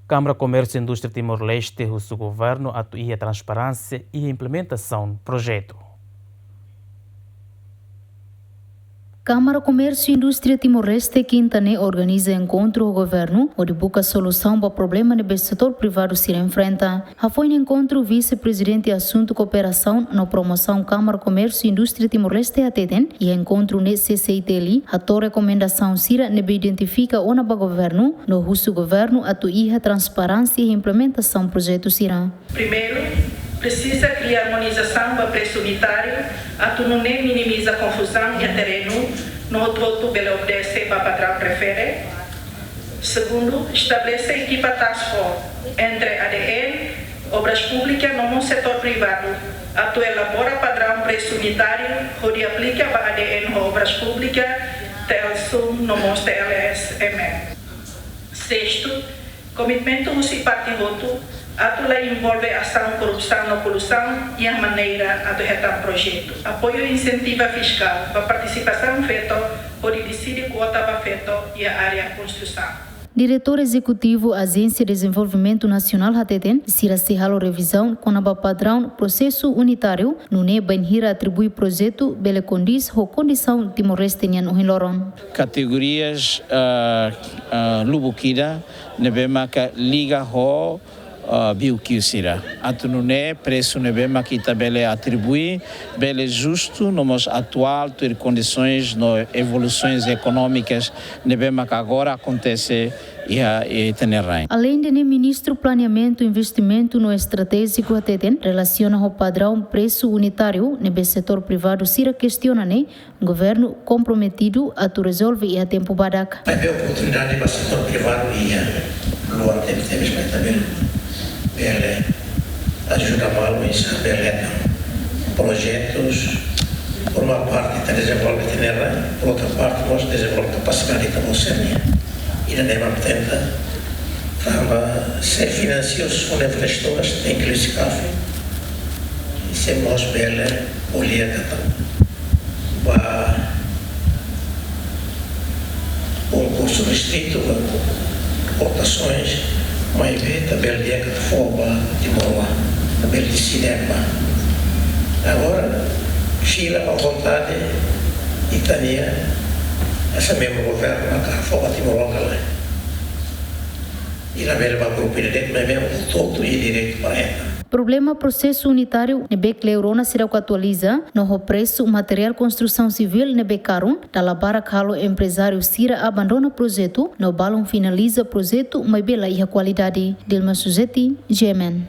Câmara Comércio e Indústria Timor-Leste, o seu governo, atua a transparência e a implementação do projeto. Câmara Comércio e Indústria Timor-Leste Quintane organiza encontro ao governo onde busca solução para o problema no setor privado se enfrenta. Foi um encontro vice-presidente assunto cooperação na promoção Câmara Comércio e Indústria Timor-Leste atendem e encontro nesse CCTL a tua recomendação sira nebe identifica o naba governo no russo governo atua a transparência e implementação do projeto sira. Primeiro, precisa criar harmonização para preço unitário, a não minimiza a confusão e a terreno, no outro ele obedece para padrão prefere. Segundo, estabelece equipa task force entre ADN, obras públicas no setor privado, a elabora padrão preço unitário, onde aplica para ADN obras públicas, TELSUM no TLSM. Sexto, comitimento do parte voto, a envolve ação corrupção na poluição e a maneira a retar projeto. Apoio e incentiva fiscal para participação feita, onde decide quota para feito e a área construção. Diretor Executivo Agência de Desenvolvimento Nacional Hateten, Sira Sihalo revisão com a padrão processo unitário, no ne banhira atribui projeto bele condiz ou condição timor-leste no Hiloron. Categorias lubukida nebema ka liga ho biukiusira. Atunune preço nebema que tabele atribui bele justo nomos atual ter condições no evoluções econômicas nebema que agora acontece e tenerem. Além de ministro planeamento e investimento no estratégico ateten relaciona ao padrão preço unitário no setor privado sira questiona governo comprometido a tu resolve e a tempo badak. Vai haver oportunidade para o setor privado e luar temos também ele ajuda mais a projetos, por uma parte está desenvolvendo terra, por outra parte nós desenvolvemos capacidade da Moçânia e na mesma tenta se financia os fundos todas tem que lhes café e se nós bela olhar para concurso restrito, votações mas vê também dia que foba de boa, também de cinema. Agora, fila à vontade e tania essa mesmo governo a foba de boa lá. E na mesma grupo de dentro, mas mesmo todo e direito para ela. Problema processo unitário nebek leurona será que atualiza no preço material construção civil nebecarum da labara calo empresário sira abandona projeto no balão finaliza projeto mas bela e a qualidade Dilma Suzeti, Gemen.